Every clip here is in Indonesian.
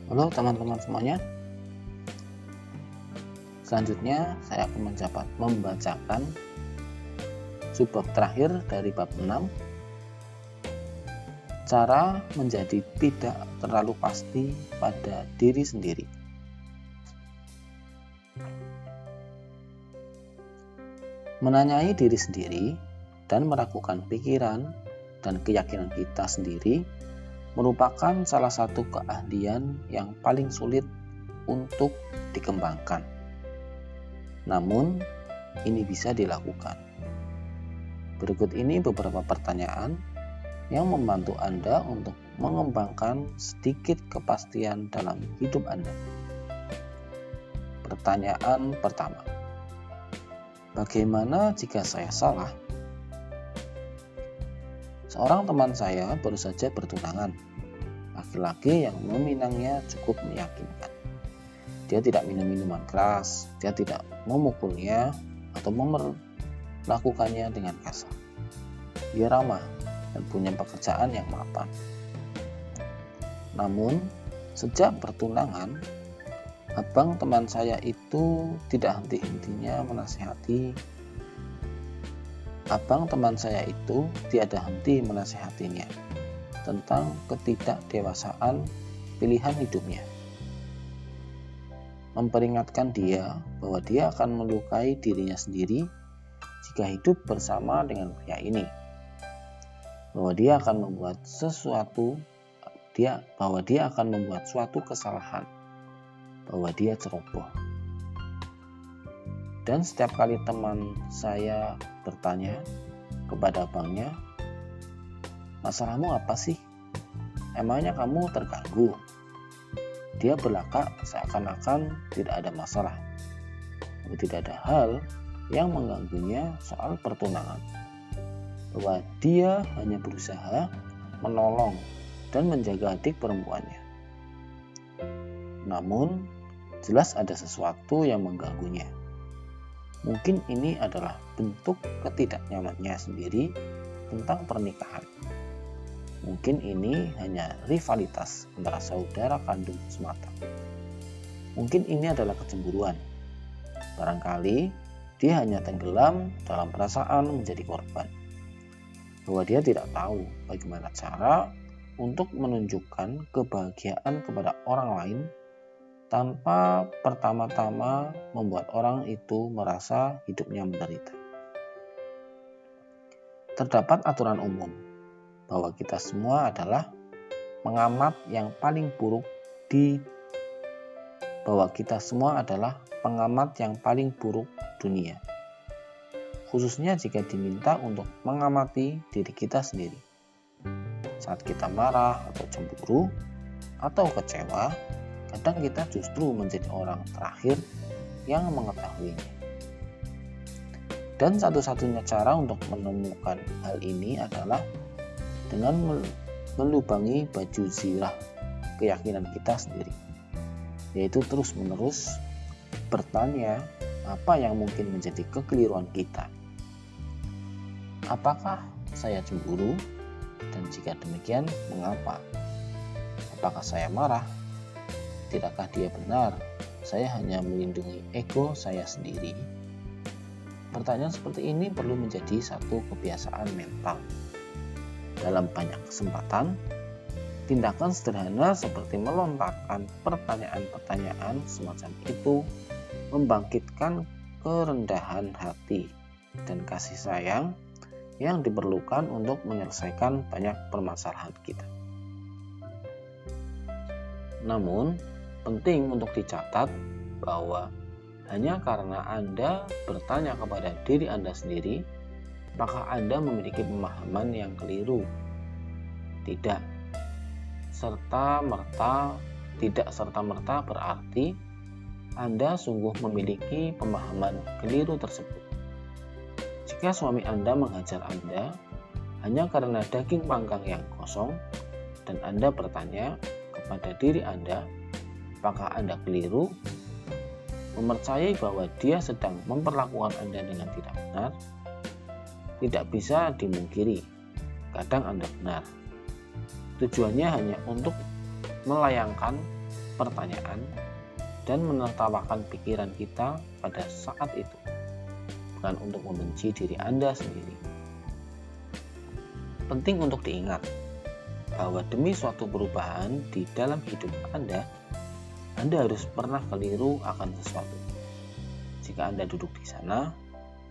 Halo teman-teman semuanya. Selanjutnya saya akan membacakan subbab terakhir dari bab 6. Cara menjadi tidak terlalu pasti pada diri sendiri. Menanyai diri sendiri dan meragukan pikiran dan keyakinan kita sendiri merupakan salah satu keahlian yang paling sulit untuk dikembangkan. Namun, ini bisa dilakukan. Berikut ini beberapa pertanyaan yang membantu Anda untuk mengembangkan sedikit kepastian dalam hidup Anda. Pertanyaan pertama. Bagaimana jika saya salah? Seorang teman saya baru saja bertunangan. Laki-laki yang meminangnya cukup meyakinkan. Dia tidak minum minuman keras, dia tidak memukulnya atau memperlakukannya dengan kasar. Dia ramah dan punya pekerjaan yang mapan. Namun, sejak bertunangan, abang teman saya itu tidak henti-hentinya menasihati. Abang teman saya itu tiada henti menasihatinya tentang ketidakdewasaan pilihan hidupnya. Memperingatkan dia bahwa dia akan melukai dirinya sendiri jika hidup bersama dengan pria ini. Bahwa dia akan membuat suatu kesalahan. Bahwa dia ceroboh. Dan setiap kali teman saya bertanya kepada abangnya, masalahmu apa sih? Emangnya kamu terganggu? Dia berlakak seakan-akan tidak ada masalah. Tidak ada hal yang mengganggunya soal pertunangan. Bahwa dia hanya berusaha menolong dan menjaga adik perempuannya. Namun, jelas ada sesuatu yang mengganggunya. Mungkin ini adalah bentuk ketidaknyamanannya sendiri tentang pernikahan. Mungkin ini hanya rivalitas antara saudara kandung semata. Mungkin ini adalah kecemburuan. Barangkali dia hanya tenggelam dalam perasaan menjadi korban. Bahwa dia tidak tahu bagaimana cara untuk menunjukkan kebahagiaan kepada orang lain tanpa pertama-tama membuat orang itu merasa hidupnya menderita. Terdapat aturan umum bahwa kita semua adalah pengamat yang paling buruk dunia. Khususnya jika diminta untuk mengamati diri kita sendiri. Saat kita marah atau cemburu atau kecewa, kadang kita justru menjadi orang terakhir yang mengetahuinya. Dan satu-satunya cara untuk menemukan hal ini adalah dengan melubangi baju zirah keyakinan kita sendiri, yaitu terus-menerus bertanya apa yang mungkin menjadi kekeliruan kita. Apakah saya cemburu? Dan jika demikian, mengapa? Apakah saya marah? Tidakkah dia benar? Saya hanya melindungi ego saya sendiri. Pertanyaan seperti ini perlu menjadi satu kebiasaan mental. Dalam banyak kesempatan, tindakan sederhana seperti melontarkan pertanyaan-pertanyaan semacam itu membangkitkan kerendahan hati dan kasih sayang yang diperlukan untuk menyelesaikan banyak permasalahan kita. Namun, penting untuk dicatat bahwa hanya karena Anda bertanya kepada diri Anda sendiri, apakah Anda memiliki pemahaman yang keliru? Tidak serta-merta berarti Anda sungguh memiliki pemahaman keliru tersebut. Jika suami Anda menghajar Anda hanya karena daging panggang yang kosong, dan Anda bertanya kepada diri Anda, apakah Anda keliru? Mempercayai bahwa dia sedang memperlakukan Anda dengan tidak benar, tidak bisa dimungkiri. Kadang Anda benar. Tujuannya hanya untuk melayangkan pertanyaan dan menertawakan pikiran kita pada saat itu, bukan untuk membenci diri Anda sendiri. Penting untuk diingat bahwa demi suatu perubahan di dalam hidup Anda harus pernah keliru akan sesuatu. Jika Anda duduk di sana,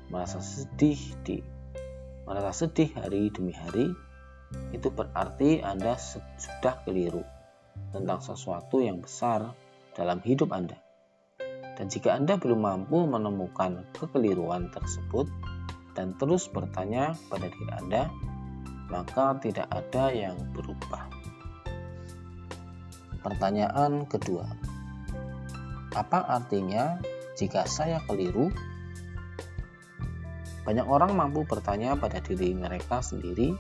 merasa sedih hari demi hari, itu berarti Anda sudah keliru tentang sesuatu yang besar dalam hidup Anda. Dan jika Anda belum mampu menemukan kekeliruan tersebut dan terus bertanya pada diri Anda, maka tidak ada yang berubah. Pertanyaan kedua, apa artinya jika saya keliru? Banyak orang mampu bertanya pada diri mereka sendiri,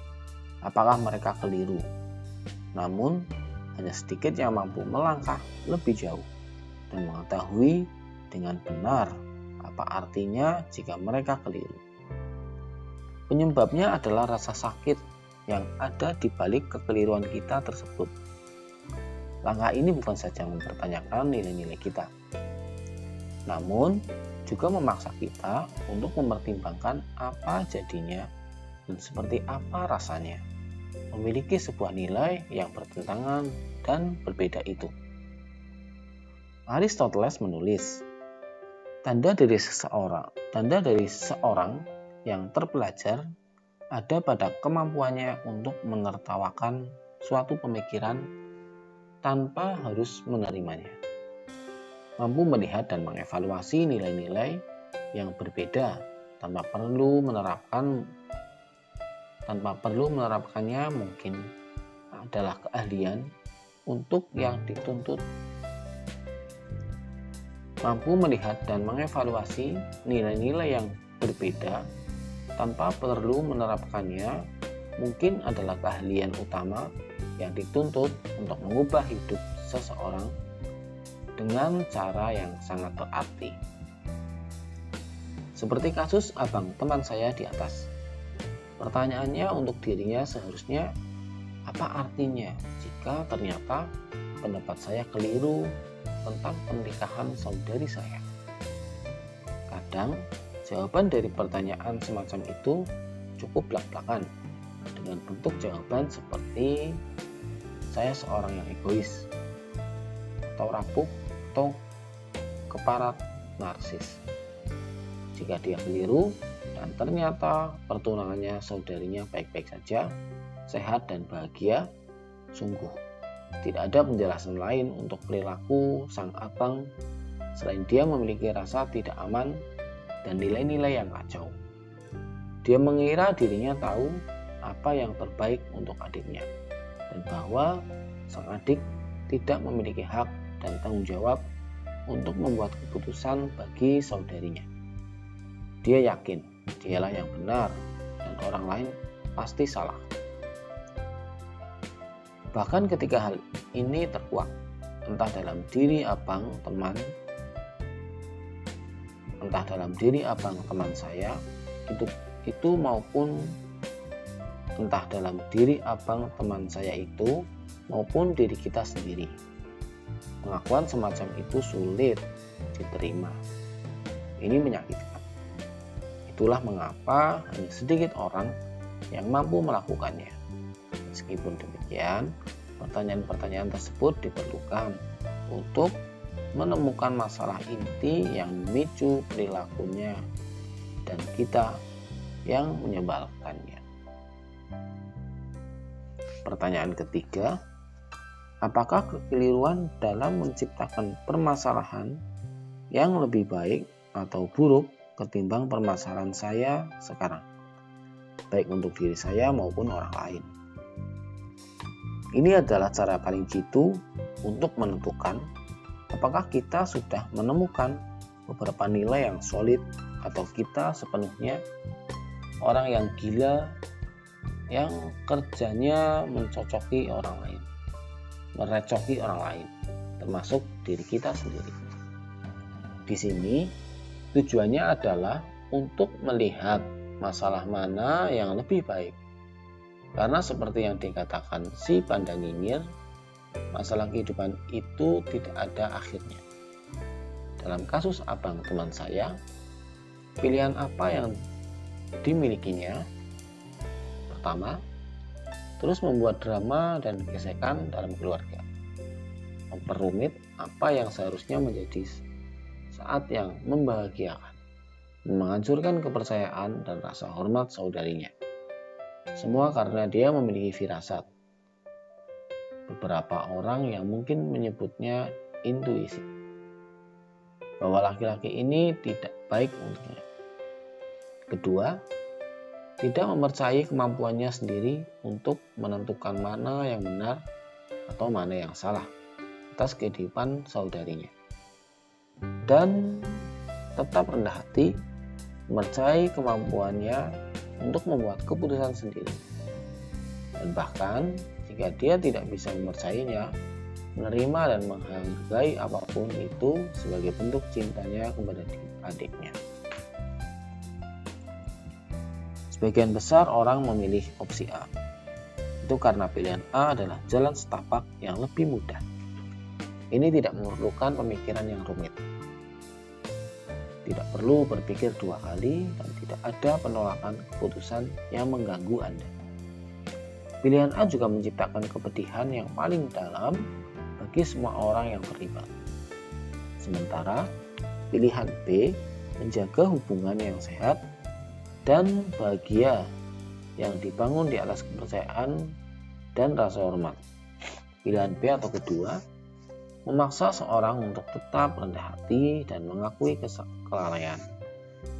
apakah mereka keliru? Namun, hanya sedikit yang mampu melangkah lebih jauh dan mengetahui dengan benar apa artinya jika mereka keliru. Penyebabnya adalah rasa sakit yang ada di balik kekeliruan kita tersebut. Langkah ini bukan saja mempertanyakan nilai-nilai kita, namun juga memaksa kita untuk mempertimbangkan apa jadinya dan seperti apa rasanya memiliki sebuah nilai yang bertentangan dan berbeda itu. Aristoteles menulis, tanda dari seorang yang terpelajar ada pada kemampuannya untuk menertawakan suatu pemikiran tanpa harus menerimanya. Mampu melihat dan mengevaluasi nilai-nilai yang berbeda tanpa perlu menerapkannya mungkin adalah keahlian untuk yang dituntut. Mampu melihat dan mengevaluasi nilai-nilai yang berbeda tanpa perlu menerapkannya mungkin adalah keahlian utama yang dituntut untuk mengubah hidup seseorang dengan cara yang sangat berarti. Seperti kasus abang teman saya di atas. Pertanyaannya untuk dirinya seharusnya, apa artinya jika ternyata pendapat saya keliru tentang pernikahan saudari saya? Kadang jawaban dari pertanyaan semacam itu cukup belak-belakan dengan bentuk jawaban seperti saya seorang yang egois, atau rapuh, atau keparat narsis. Jika dia keliru dan ternyata pertunangannya saudarinya baik-baik saja, sehat dan bahagia, sungguh tidak ada penjelasan lain untuk perilaku sang abang selain dia memiliki rasa tidak aman dan nilai-nilai yang kacau. Dia mengira dirinya tahu apa yang terbaik untuk adiknya, dan bahwa sang adik tidak memiliki hak dan tanggung jawab untuk membuat keputusan bagi saudarinya. Dia yakin dialah yang benar dan orang lain pasti salah. Bahkan ketika hal ini terkuak, entah dalam diri abang teman saya itu maupun entah dalam diri abang teman saya itu maupun diri kita sendiri. Pengakuan semacam itu sulit diterima. Ini menyakitkan. Itulah mengapa hanya sedikit orang yang mampu melakukannya. Meskipun demikian, pertanyaan-pertanyaan tersebut diperlukan untuk menemukan masalah inti yang memicu perilakunya dan kita yang menyebalkannya. Pertanyaan ketiga, apakah kekeliruan dalam menciptakan permasalahan yang lebih baik atau buruk ketimbang permasalahan saya sekarang, baik untuk diri saya maupun orang lain? Ini adalah cara paling jitu untuk menentukan apakah kita sudah menemukan beberapa nilai yang solid atau kita sepenuhnya orang yang gila yang kerjanya mencocoki orang lain, merecoki orang lain, termasuk diri kita sendiri. Di sini tujuannya adalah untuk melihat masalah mana yang lebih baik. Karena seperti yang dikatakan si Panda Nyinyir, masalah kehidupan itu tidak ada akhirnya. Dalam kasus abang teman saya, pilihan apa yang dimilikinya? Pertama, terus membuat drama dan gesekan dalam keluarga, memperumit apa yang seharusnya menjadi saat yang membahagiakan, menghancurkan kepercayaan dan rasa hormat saudarinya. Semua karena dia memiliki firasat. Beberapa orang yang mungkin menyebutnya intuisi, bahwa laki-laki ini tidak baik untuknya. Kedua, tidak mempercayai kemampuannya sendiri untuk menentukan mana yang benar atau mana yang salah atas kehidupan saudarinya. Dan tetap rendah hati, mempercayai kemampuannya untuk membuat keputusan sendiri. Dan bahkan jika dia tidak bisa mempercayainya, menerima dan menghargai apapun itu sebagai bentuk cintanya kepada adiknya. Sebagian besar orang memilih opsi A. Itu karena pilihan A adalah jalan setapak yang lebih mudah. Ini tidak memerlukan pemikiran yang rumit. Tidak perlu berpikir dua kali dan tidak ada penolakan keputusan yang mengganggu Anda. Pilihan A juga menciptakan kepedihan yang paling dalam bagi semua orang yang terlibat. Sementara pilihan B menjaga hubungan yang sehat dan bahagia yang dibangun di atas kepercayaan dan rasa hormat. Pilihan B atau kedua memaksa seorang untuk tetap rendah hati dan mengakui kelalaian.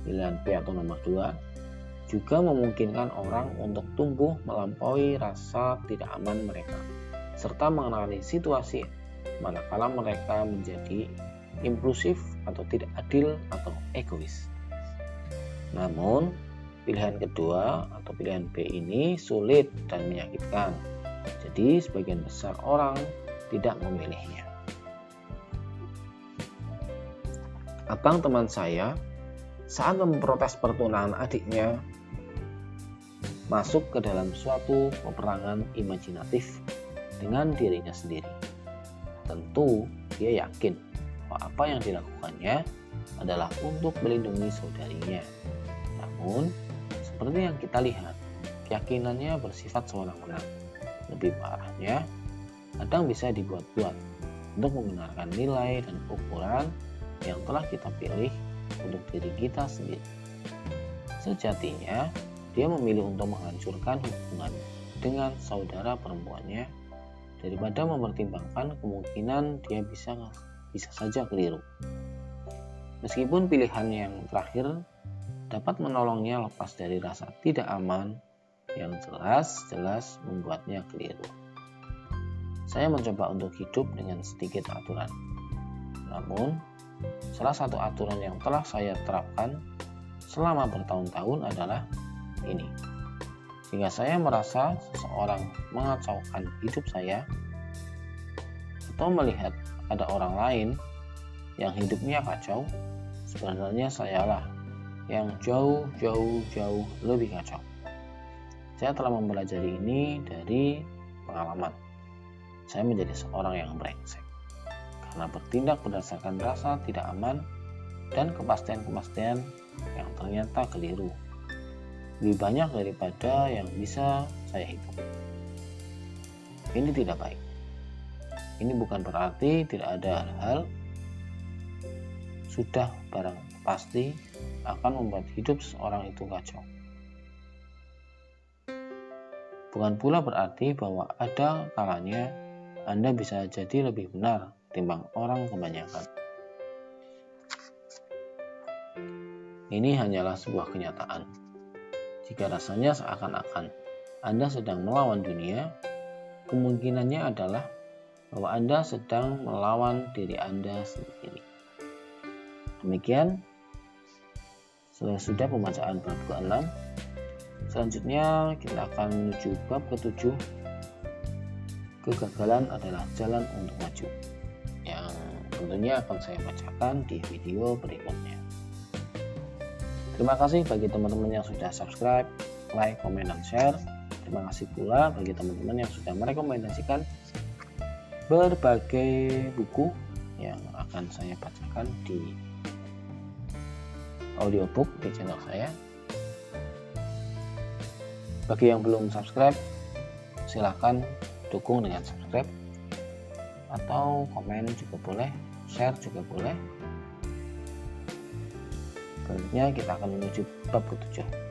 Pilihan B atau nomor 2 juga memungkinkan orang untuk tumbuh melampaui rasa tidak aman mereka, serta mengenali situasi manakala mereka menjadi impulsif atau tidak adil atau egois. Namun, pilihan kedua atau pilihan B ini sulit dan menyakitkan. Jadi, sebagian besar orang tidak memilihnya. Abang teman saya saat memprotes pertunangan adiknya masuk ke dalam suatu peperangan imajinatif dengan dirinya sendiri. Tentu dia yakin bahwa apa yang dilakukannya adalah untuk melindungi saudarinya. Namun, seperti yang kita lihat, keyakinannya bersifat sewenang-wenang. Lebih parahnya, kadang bisa dibuat-buat untuk membenarkan nilai dan ukuran yang telah kita pilih untuk diri kita sendiri. Sejatinya, dia memilih untuk menghancurkan hubungan dengan saudara perempuannya daripada mempertimbangkan kemungkinan dia bisa saja keliru. Meskipun pilihan yang terakhir dapat menolongnya lepas dari rasa tidak aman yang jelas-jelas membuatnya keliru. Saya mencoba untuk hidup dengan sedikit aturan. Namun, salah satu aturan yang telah saya terapkan selama bertahun-tahun adalah ini. Jika saya merasa seseorang mengacaukan hidup saya atau melihat ada orang lain yang hidupnya kacau, sebenarnya sayalah yang jauh lebih kacau. Saya telah mempelajari ini dari pengalaman. Saya menjadi seorang yang brengsek karena bertindak berdasarkan rasa tidak aman dan kepastian-kepastian yang ternyata keliru. Lebih banyak daripada yang bisa saya hitung. Ini tidak baik. Ini bukan berarti tidak ada hal-hal sudah barang pasti akan membuat hidup seseorang itu kacau. Bukan pula berarti bahwa ada kalanya Anda bisa jadi lebih benar timbang orang kebanyakan. Ini hanyalah sebuah kenyataan. Jika rasanya seakan-akan Anda sedang melawan dunia, kemungkinannya adalah bahwa Anda sedang melawan diri Anda sendiri. Demikian, sudah pembacaan bab ke-6. Selanjutnya kita akan menuju bab ke-7. Kegagalan adalah jalan untuk maju, yang tentunya akan saya bacakan di video berikutnya. Terima kasih bagi teman-teman yang sudah subscribe, like, komen, dan share. Terima kasih pula bagi teman-teman yang sudah merekomendasikan berbagai buku yang akan saya bacakan di audiobook di channel saya. Bagi yang belum subscribe, silahkan dukung dengan subscribe, atau komen juga boleh, share juga boleh. Selanjutnya kita akan menuju bab ke-7.